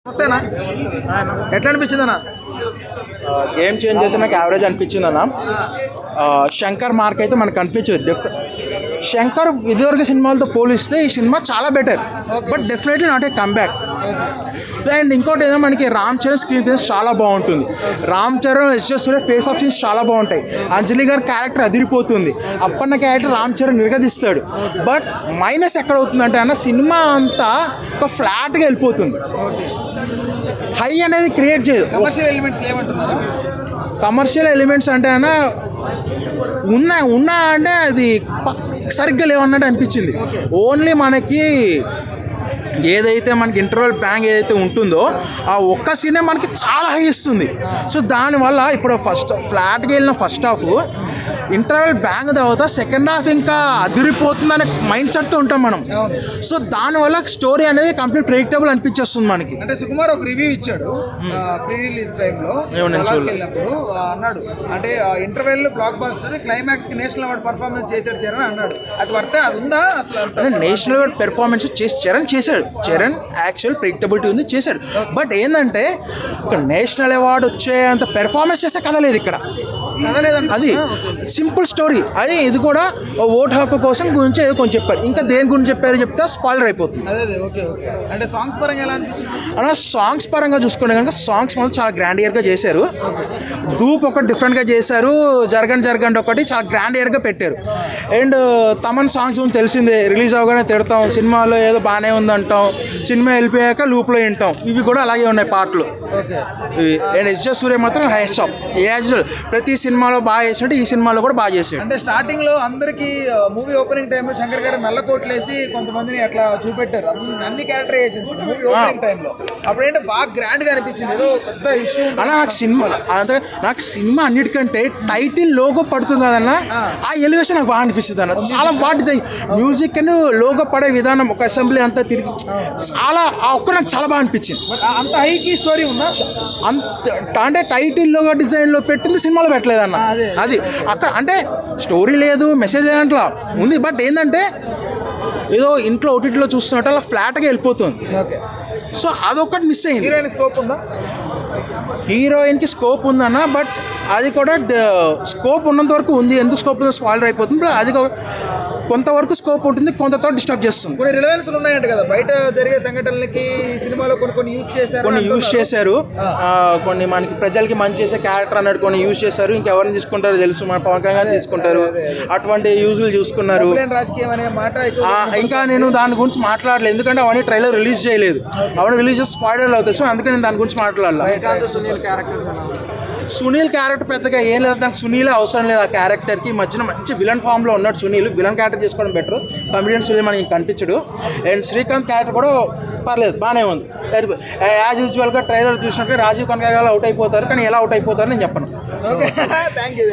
వస్తేనా ఎట్లా అనిపించింది అన్న? గేమ్ చేంజ్ అయితే నాకు యావరేజ్ అనిపించింది అన్న. శంకర్ మార్క్ అయితే మనకు అనిపించదు. శంకర్ ఇదివరకు సినిమాలతో పోలిస్తే ఈ సినిమా చాలా better, but definitely not a comeback. And ఇంకోటి ఏదో మనకి రామ్ చరణ్ స్క్రీన్ ప్లేస్ చాలా బాగుంటుంది. రామ్ చరణ్ ఎస్జెస్ ఫేస్ ఆఫ్ సీన్స్ చాలా బాగుంటాయి. అంజలి గారి క్యారెక్టర్ అదిరిపోతుంది. అప్పన్న క్యారెక్టర్ రామ్ చరణ్ నిర్గదిస్తాడు. బట్ మైనస్ ఎక్కడ అవుతుందంటే అన్న, సినిమా అంతా ఒక ఫ్లాట్గా వెళ్ళిపోతుంది. హై అనేది క్రియేట్ చేయదు. కమర్షియల్ ఎలిమెంట్స్ ఏమంటున్నారు? కమర్షియల్ ఎలిమెంట్స్ అంటే అన్న ఉన్నా అంటే అది సరిగ్గా లేవన్నట్టు అనిపించింది. ఓన్లీ మనకి ఏదైతే మనకి ఇంటర్వల్ బ్యాంగ్ ఏదైతే ఉంటుందో ఆ ఒక్క సీనే మనకి చాలా హై ఇస్తుంది. సో దానివల్ల ఇప్పుడు ఫ్లాట్గా వెళ్ళిన ఫస్ట్ హాఫ్ ఇంటర్వల్ బ్యాంగ్ తర్వాత సెకండ్ హాఫ్ ఇంకా అదిరిపోతుందనే మైండ్ సెట్తో ఉంటాం మనం. సో దానివల్ల స్టోరీ అనేది కంప్లీట్ ప్రెడిక్టబుల్ అనిపించేస్తుంది మనకి. అంటే సుకుమార్ ఒక రివ్యూ ఇచ్చాడు ప్రీ రిలీజ్ టైంలో వెళ్ళినప్పుడు, అన్నాడు అంటే ఇంటర్వెల్ బ్లాక్ బాస్టర్ క్లైమాక్స్ కి నేషనల్ అవార్డ్ పర్ఫార్మెన్స్ చేశాడు చరణ్ అన్నాడు. అది వర్తే అది ఉందా అసలు? నేషనల్ అవార్డ్ పెర్ఫార్మెన్స్ చరణ్ చేశాడు. చరణ్ యాక్చువల్ ప్రెడిక్టబిలిటీ ఉంది, చేశాడు. బట్ ఏంటంటే ఒక నేషనల్ అవార్డు వచ్చే అంత పెర్ఫార్మెన్స్ చేసే కథ లేదు ఇక్కడ. అది సింపుల్ స్టోరీ. అదే ఇది కూడా ఓట్ హక్కు కోసం గురించి ఏదో కొంచెం చెప్పారు. ఇంకా దేని గురించి చెప్పారో చెప్తే స్పాయిలర్ అయిపోతుంది. అంటే సాంగ్స్ పరంగా ఎలా అనిపించింది అలా? సాంగ్స్ పరంగా చూసుకుంటే కనుక సాంగ్స్ మాత్రం చాలా గ్రాండ్ ఇయర్గా చేశారు. ధూప్ ఒకటి డిఫరెంట్గా చేశారు. జరగండి ఒకటి చాలా గ్రాండ్ ఇయర్గా పెట్టారు. అండ్ తమన్ సాంగ్స్ తెలిసిందే, రిలీజ్ అవగానే తిడతాం, సినిమాలో ఏదో బాగానే ఉందంటాం, సినిమా వెళ్ళిపోయాక లూప్లో వింటాం. ఇవి కూడా అలాగే ఉన్నాయి పాటలు. అండ్ ఎస్జే సూర్య మాత్రం హైయెస్ట్ ఆఫ్ యాజువల్. ప్రతి సినిమాలో బాగా చేసినట్టు ఈ సినిమాలో కూడా బాగా చేశాడు. అంటే స్టార్టింగ్ లో అందరికి మూవీ ఓపెనింగ్ టైంలో శంకర్ గారు నల్ల కోట్లు వేసి కొంతమందిని అట్లా చూపెట్టారు, అన్ని క్యారెక్టరైజేషన్స్ మూవీ ఓపెనింగ్ టైంలో. అప్పుడేంటే బాగా గ్రాండ్ గా అనిపించింది, ఏదో పెద్ద ఇష్యూ. అలా నాకు సినిమా అన్నిటికంటే టైటిల్ లోగో పడుతుంది కదన్నా, ఆ ఎలివేషన్ నాకు బాగా అనిపిస్తుంది అన్న. చాలా బాగా డిజైన్, మ్యూజిక్ అని లోగో పడే విధానం, ఒక అసెంబ్లీ అంతా తిరిగి చాలా ఒక్క నాకు చాలా బాగా అనిపించింది. అంత హైకి స్టోరీ ఉందా? అంత అంటే టైటిల్ లోగో డిజైన్ లో పెట్టింది సినిమాలో పెట్టలేదన్న. అది అక్కడ అంటే స్టోరీ లేదు, మెసేజ్ లేదంట్లా ఉంది. బట్ ఏంటంటే ఏదో ఇంట్లో ఓటీటీలో చూస్తున్నట్టు అలా ఫ్లాట్గా వెళ్ళిపోతుంది. సో అదొక్కటి మిస్ అయింది. హీరోయిన్ స్కోప్ ఉందా? హీరోయిన్కి స్కోప్ ఉందన్న, బట్ అది కూడా స్కోప్ ఉన్నంత వరకు ఉంది. ఎందుకు స్కోప్ ఉందో స్పాయిలర్ అయిపోతుంది. బట్ అది కొంతవరకు స్కోప్ ఉంటుంది, కొంతతో డిస్టర్బ్ చేస్తుంది. కొన్ని రిలవెన్స్ ఉన్నాయంట కదా బయట జరిగే సంఘటనలకి సినిమాలో కొన్ని యూజ్ చేశారు. కొన్ని మనకి ప్రజలకి మంచి చేసే క్యారెక్టర్ అన్నట్టు కొన్ని యూజ్ చేశారు. ఇంకెవరిని తీసుకుంటారో తెలుసు, మన పవన్ కళ్యాణ్ తీసుకుంటారు. అటువంటి యూజులు చూసుకున్నారు. రాజకీయం అనే మాట ఇంకా నేను దాని గురించి మాట్లాడలేదు, ఎందుకంటే అవన్నీ ట్రైలర్ రిలీజ్ చేయలేదు. అవన్నీ రిలీజ్ చేసి స్పాయిలర్ అవుతాయి. సో అందుకే నేను దాని గురించి మాట్లాడలేదు. సునీల్ క్యారెక్టర్ పెద్దగా ఏం లేదు, దానికి సునీలే అవసరం లేదు. ఆ క్యారెక్టర్కి మధ్యన మంచి విలన్ ఫామ్లో ఉన్నాడు సునీల్. విలన్ క్యారెక్టర్ చేసుకోవడం బెటర్. కమెడియన్ సునీల్ మనకి కనిపించడు. అండ్ శ్రీకాంత్ క్యారెక్టర్ కూడా పర్లేదు, బాగానే ఉంది. యాజ్ యూజువల్గా ట్రైలర్ చూసినట్టు రాజీవ్ కనకాల అవుట్ అయిపోతారు, కానీ ఎలా అవుట్ అయిపోతారు నేను చెప్పను. Thank you.